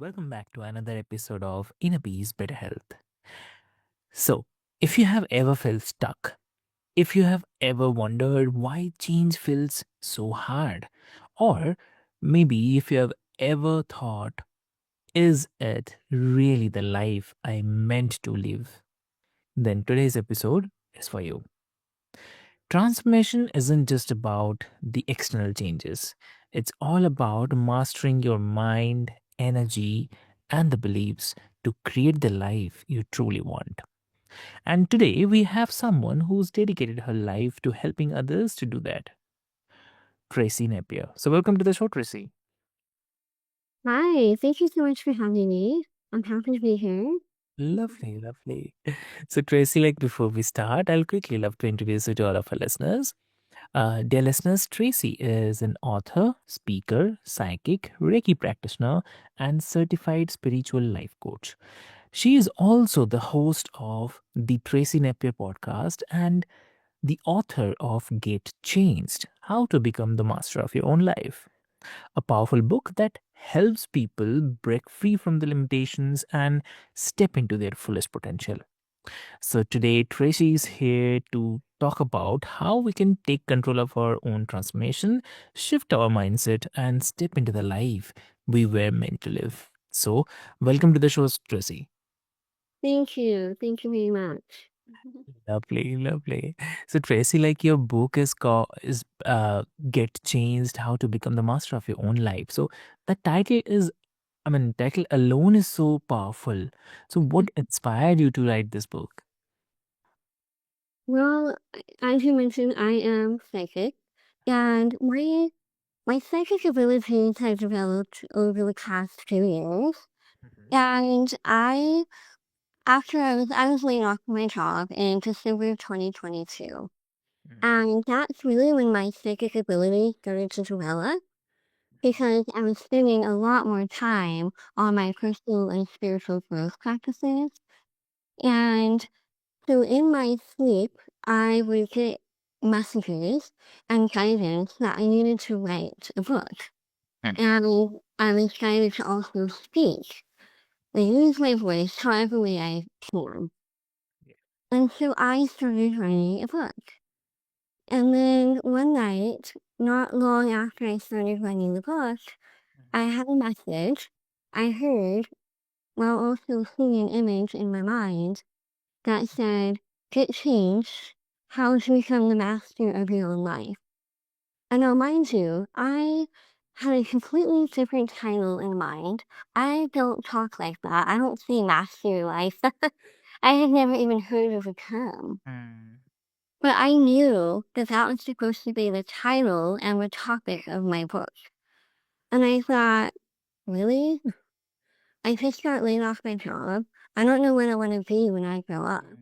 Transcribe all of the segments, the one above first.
welcome back to another episode of Inner Peace, Better Health. So, if you have ever felt stuck, if you have ever wondered why change feels so hard, or maybe if you have ever thought, is it really the life I meant to live? Then today's episode is for you. Transformation isn't just about the external changes, it's all about mastering your mind, energy, and the beliefs to create the life you truly want. And today we have someone who's dedicated her life to helping others to do that. Tracey Napier. So, welcome to the show, Tracy. Hi, thank you so much for having me. I'm happy to be here. Lovely, lovely. So, Tracy, like before we start, I'll quickly love to introduce you to all of our listeners. Dear listeners, Tracy is an author, speaker, psychic, Reiki practitioner, and certified spiritual life coach. She is also the host of the Tracy Napier podcast and the author of Get Changed: How to Become the Master of Your Own Life, a powerful book that helps people break free from the limitations and step into their fullest potential. So today, Tracy is here to talk about how we can take control of our own transformation, shift our mindset, and step into the life we were meant to live. So, welcome to the show, Tracy. Thank you. Thank you very much. Lovely, lovely. So, Tracy, like your book is called is "Get Changed: How to Become the Master of Your Own Life." So, the title is, I mean, title alone is so powerful. So, what inspired you to write this book? Well, as you mentioned, I am psychic, and my psychic abilities have developed over the past few years. Mhm. And after I was laid off from my job in December of 2022, Mm. and that's really when my psychic ability started to develop because I was spending a lot more time on my personal and spiritual growth practices. And so in my sleep, I would get messages and guidance that I needed to write a book. Mm. And I was guided to also speak and use my voice however way I can. Yeah. And so I started writing a book. And then one night, not long after I started writing the book, I Mhm. had a message I heard while also seeing an image in my mind that said, "Get changed. How to become the master of your own life." And now, mind you, I had a completely different title in mind. I don't talk like that. I don't say master your life. I had never even heard of the term. Mm. But I knew that that was supposed to be the title and the topic of my book. And I thought, really? I just got laid off my job. I don't know what I want to be when I grow up. Mm.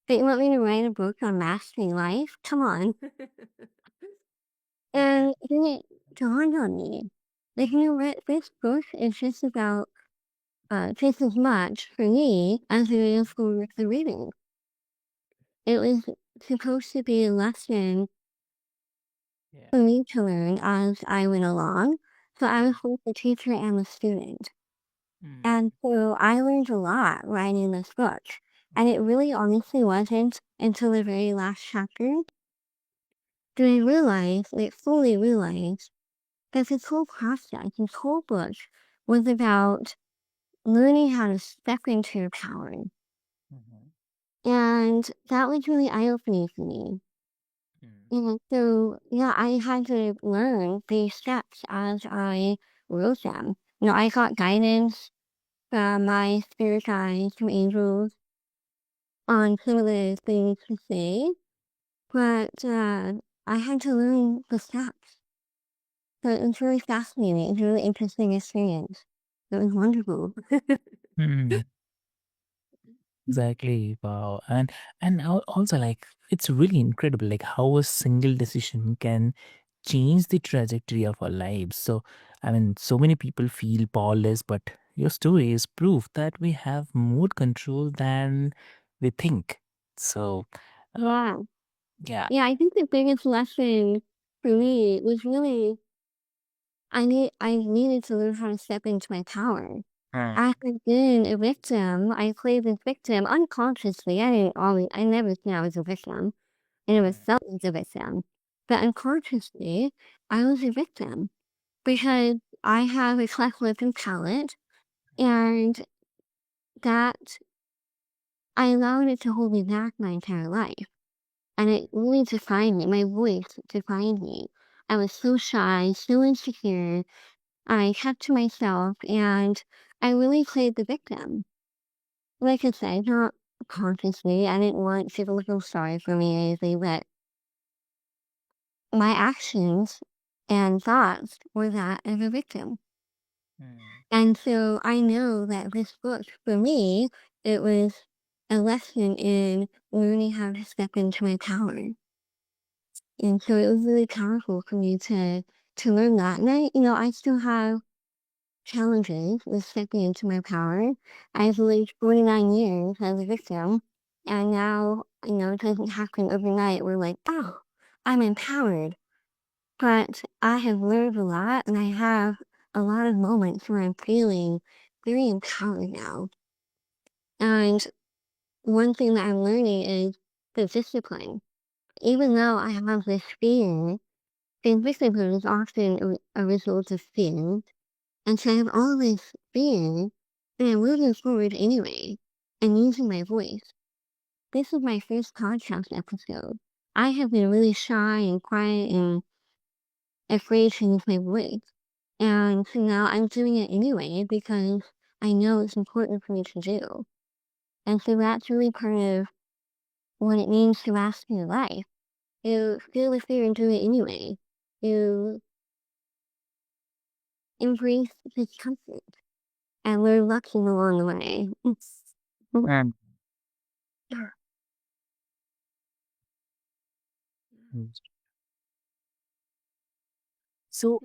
But you want me to write a book on mastering life? Come on. And then it dawned on me. Like, you know what? This book is just about just as much for me as it is for the reading. It was supposed to be a lesson Yeah. for me to learn as I went along. So I was both the teacher and the student. Mm. And so I learned a lot writing this book. And it really honestly wasn't until the very last chapter that I realized, like fully realized, that this whole process, this whole book was about learning how to step into your power. Mhm. And that was really eye opening for me. Mm. And so, yeah, I had to learn these steps as I wrote them. You know, I got guidance from my spirit guides, from angels, on some of the things to say, but I had to learn the steps. So it was really fascinating. It was a really interesting experience. It was wonderful. Mm. Exactly. Wow. And also like it's really incredible like how a single decision can change the trajectory of our lives. So I mean so many people feel powerless, but your story is proof that we have more control than we think. So Yeah. yeah. Yeah, I think the biggest lesson for me was really I needed to learn how to step into my power. Mm. I had been a victim. I played the victim unconsciously. I never knew I was a victim. I never Mm. felt as a victim. But unconsciously, I was a victim because I have a cleft lip and palate, and that I allowed it to hold me back my entire life. And it really defined me. My voice defined me. I was so shy, so insecure. I kept to myself, and I really played the victim. Like I said, not consciously. I didn't want people to feel sorry for me or anything, but my actions and thoughts were that of a victim. Mm. And so I know that this book, for me, it was a lesson in learning how to step into my power. And so it was really powerful for me to learn that. And I still have challenges with stepping into my power. I've lived 49 years as a victim, and now, it doesn't happen overnight. We're like, oh, I'm empowered. But I have learned a lot, and I have a lot of moments where I'm feeling very empowered now. And one thing that I'm learning is the discipline. Even though I have this fear, the discipline is often a result of fear. And so I have all this fear, and I'm moving forward anyway, and using my voice. This is my first podcast episode. I have been really shy and quiet and afraid to use my voice. And so now I'm doing it anyway because I know it's important for me to do. And so that's really part of what it means to master your life. You feel the fear and do it anyway. You embrace discomfort and learn lessons along the way. Mm. Mm. So,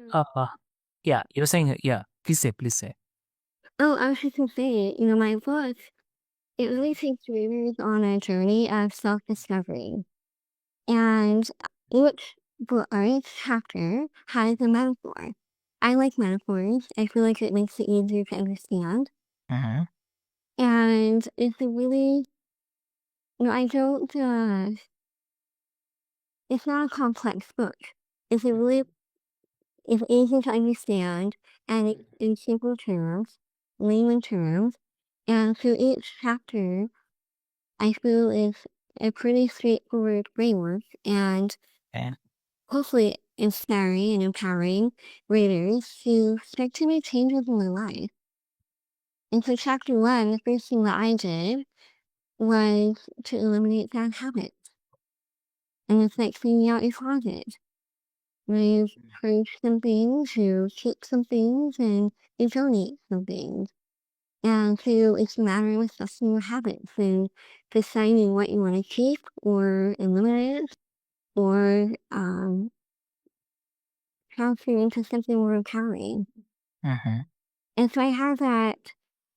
yeah, you're saying, yeah, please say, please say. Oh, I was just gonna say, my book, it really takes readers on a journey of self-discovery. And each chapter has a metaphor. I like metaphors. I feel like it makes it easier to understand. Mm-hmm. And it's a really, I don't, it's not a complex book. It's a really, it's easy to understand, and it's in simple terms, layman terms. And so each chapter I feel is a pretty straightforward framework and Okay. hopefully inspiring and empowering readers to start to make changes in their life. And so, chapter one, the first thing that I did was to eliminate bad habits. And it's like cleaning out your closet. You purge some things, you keep some things, and you donate some things. And so it's a matter of assessing your habits and deciding what you want to keep or eliminate or transfer into something more empowering. Mm-hmm. And so I have that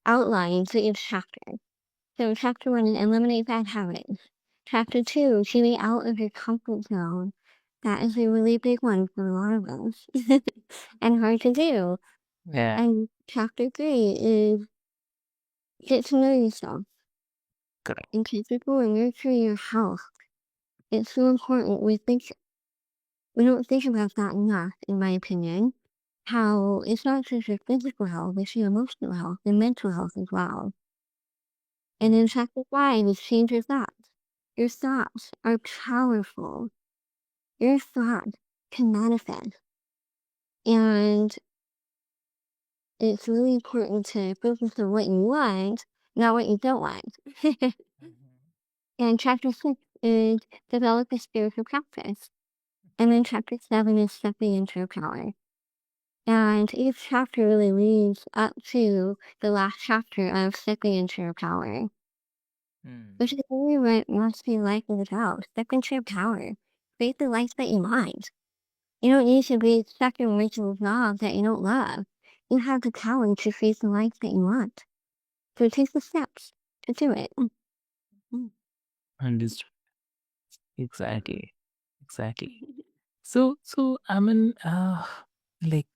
outline to each chapter. So chapter one is eliminate bad habits. Chapter two, getting out of your comfort zone. That is a really big one for a lot of us and hard to do. Yeah, And chapter three is get to know yourself. correct. And chapter four, nurture your health. It's so important. We don't think about that enough, in my opinion. How it's not just your physical health, it's your emotional health and mental health as well. And then chapter five is change your thoughts. Your thoughts are powerful. Your thoughts can manifest. And it's really important to focus on what you want, not what you don't want. Mm-hmm. And chapter six is develop a spiritual practice. And then chapter seven is stepping into your power. And each chapter really leads up to the last chapter of stepping into your power. Mm. Which is really what must be life is about. Step into your power. Create the life that you want. You don't need to be stuck in a miserable job that you don't love. You have the power to create the life that you want. So take the steps to do it. Mm. Understood. Exactly. Exactly. So, I mean, like,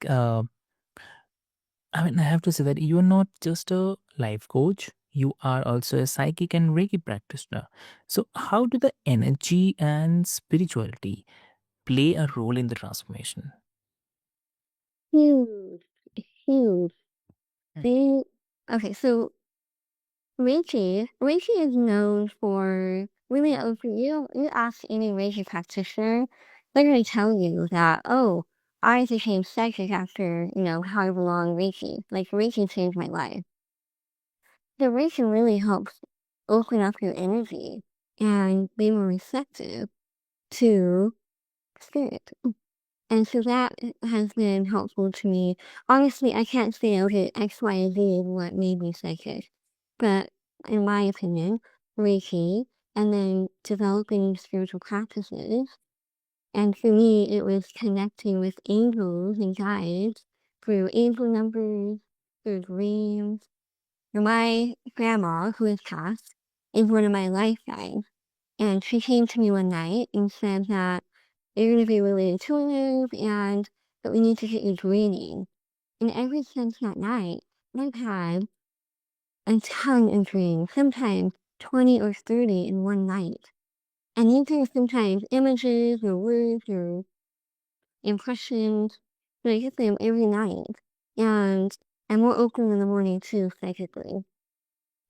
I have to say that you're not just a life coach, you are also a psychic and Reiki practitioner. So, how do the energy and spirituality play a role in the transformation? Huge, huge. Mm. They, okay, so Reiki is known for really, if you ask any Reiki practitioner, they're going to tell you that, oh, I became psychic after, however long Reiki. Like, Reiki changed my life. The Reiki really helps open up your energy and be more receptive to spirit. And so that has been helpful to me. Honestly, I can't say, okay, X, Y, and Z is what made me psychic. But in my opinion, Reiki and then developing spiritual practices. And for me, it was connecting with angels and guides through angel numbers, through dreams. My grandma, who is passed, is one of my life guides. And she came to me one night and said that you're going to be really intuitive and that we need to get you dreaming. And ever since that night, I've had a ton of dreams, sometimes 20 or 30 in one night. And these are sometimes images or words or impressions, but I get them every night. And I'm more open in the morning too, psychically.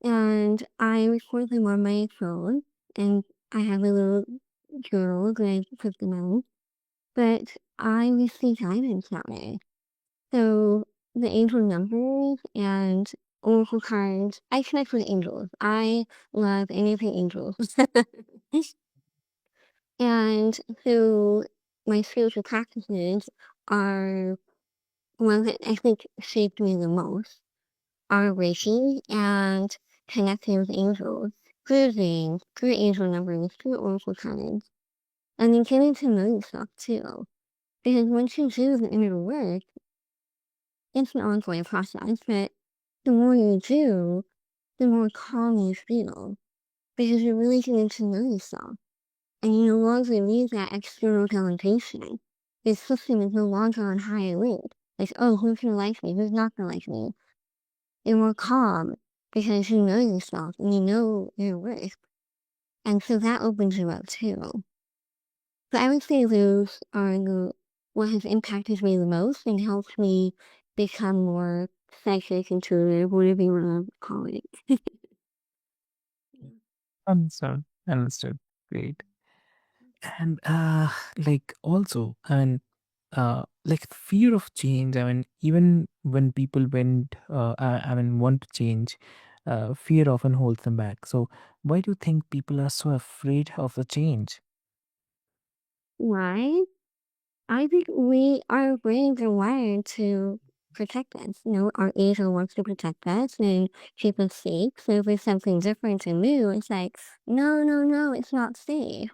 And I record them on my phone, and I have a little journal that I put them in. But I receive guidance that way. So the angel numbers and oracle cards, I connect with angels. I love anything angels. And so my spiritual practices are ones that I think shaped me the most are Reiki and connecting with angels, through dreams, through angel numbers, through oracle cards, and then getting to know yourself too. Because once you do the inner work, it's an ongoing process, but the more you do, the more calm you feel because you're really getting to know yourself. And you no longer need that external validation. Your system is no longer on high alert. Like, oh, who's gonna like me? Who's not gonna like me? You're more calm because you know yourself and you know your worth. And so that opens you up too. So I would say those are what has impacted me the most and helped me become more psychic, intuitive, whatever you want to call it. Understood. Understood. Great. And like also, like fear of change. Even when people want to change, fear often holds them back. So why do you think people are so afraid of the change? Why? I think our brains are wired to protect us. Our ego wants to protect us and keep us safe. So if there's something different and new, it's like, no, no, no, it's not safe.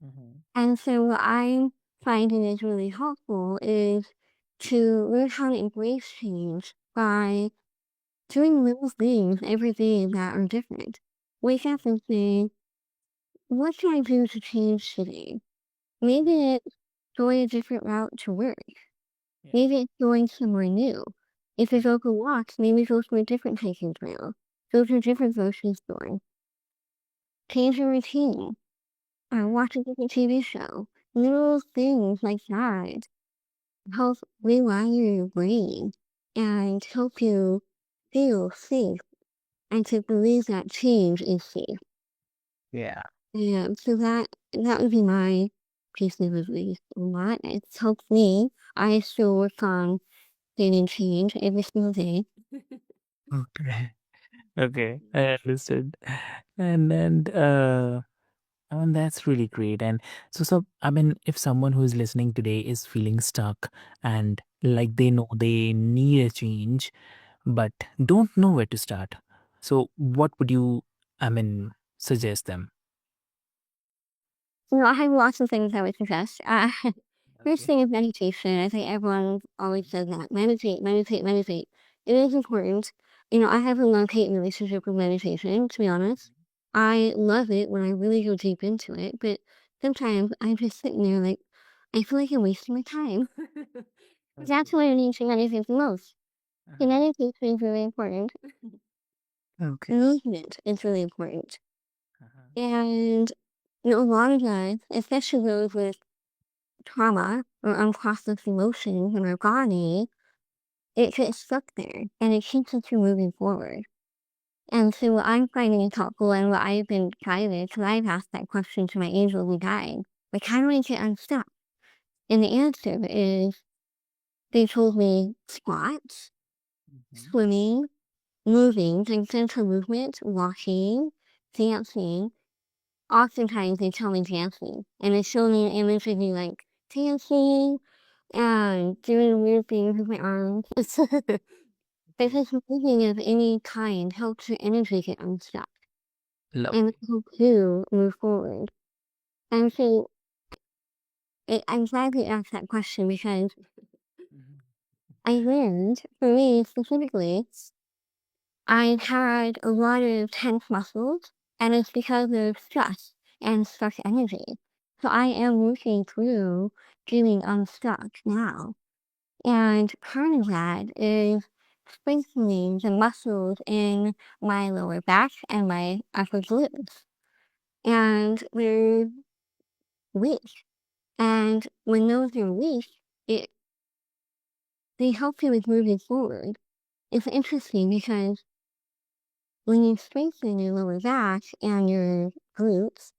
Mhm. And so what I'm finding is really helpful is to learn how to embrace change by doing little things every day that are different. Wake up and say, what can I do to change today? Maybe it's going a different route to work. Yeah. Maybe it's going somewhere new. If you go for walks, maybe go to a different hiking trail. Go to a different grocery store. Change your routine. Or watch a different TV show. Little things like that help rewire your brain and help you feel safe and to believe that change is safe. Yeah. And so that would be my piece of advice a lot. It's helped me. I still work on getting change every single day. Okay. Okay. I understood. And that's really great. And if someone who is listening today is feeling stuck and like they know they need a change, but don't know where to start, so what would you, suggest them? I have lots of things I would suggest. First Okay. thing is meditation. I think everyone always says that. Meditate, meditate, meditate. It is important. I have a love-hate relationship with meditation, to be honest. I love it when I really go deep into it, but sometimes I'm just sitting there like, I feel like I'm wasting my time. That's Okay. why I need to meditate the most. Communication is really important. Okay. Movement is really important. Uh-huh. And a lot of guys, especially those with trauma or unprocessed emotions in their body, it gets stuck there and it keeps us from moving forward. And so what I'm finding is helpful and what I've been guided, because I've asked that question to my angel who died, like, how do I get unstuck? And the answer is they told me squats, Mhm. swimming, moving, like gentle movement, walking, dancing. Oftentimes they tell me dancing, and they show me an image of me like dancing and doing weird things with my arms. Because moving of any kind helps your energy get unstuck and Lovely. help you move forward. And so I'm glad you asked that question because Mhm. I learned, for me specifically, I had a lot of tense muscles, and it's because of stress and stress energy. So I am working through getting unstuck now. And part of that is strengthening the muscles in my lower back and my upper glutes. And they're weak. And when those are weak, it they help you with moving forward. It's interesting because when you strengthen your lower back and your glutes,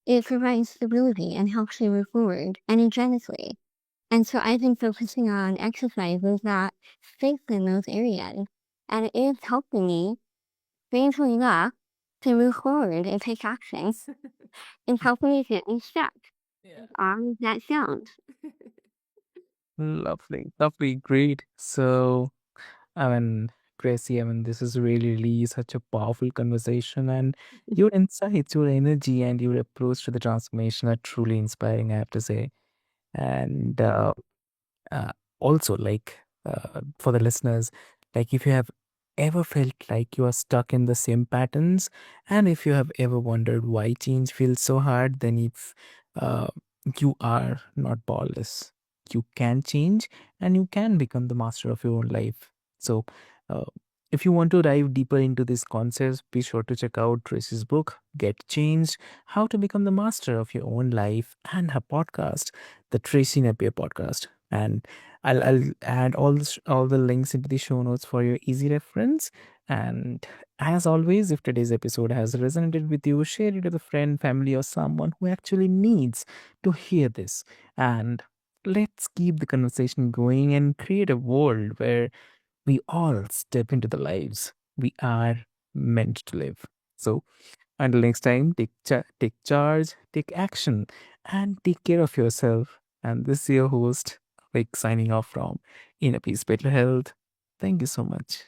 it provides stability and helps you move forward energetically. And so I've been focusing on exercises that strengthen those areas. And it is helping me, strangely enough, to move forward and take action. It's helping me get unstuck. Yeah. On that sounds. Lovely. Lovely. Great. So, I mean, Gracie, I mean, this is really such a powerful conversation, and your insights, your energy, and your approach to the transformation are truly inspiring, I have to say. And uh, also, like, for the listeners, like, if you have ever felt like you are stuck in the same patterns, and if you have ever wondered why change feels so hard, then if uh, you are not powerless, you can change and you can become the master of your own life. So, uh, if you want to dive deeper into these concepts, be sure to check out Tracy's book, Get Changed: How to Become the Master of Your Own Life, and her podcast, the Tracy Napier podcast. And I'll add all the links into the show notes for your easy reference. And as always, if today's episode has resonated with you, share it with a friend, family, or someone who actually needs to hear this. And let's keep the conversation going and create a world where we all step into the lives we are meant to live. So until next time, take charge, take action, and take care of yourself. And this is your host, Vic, signing off from Inner Peace Better Health. Thank you so much.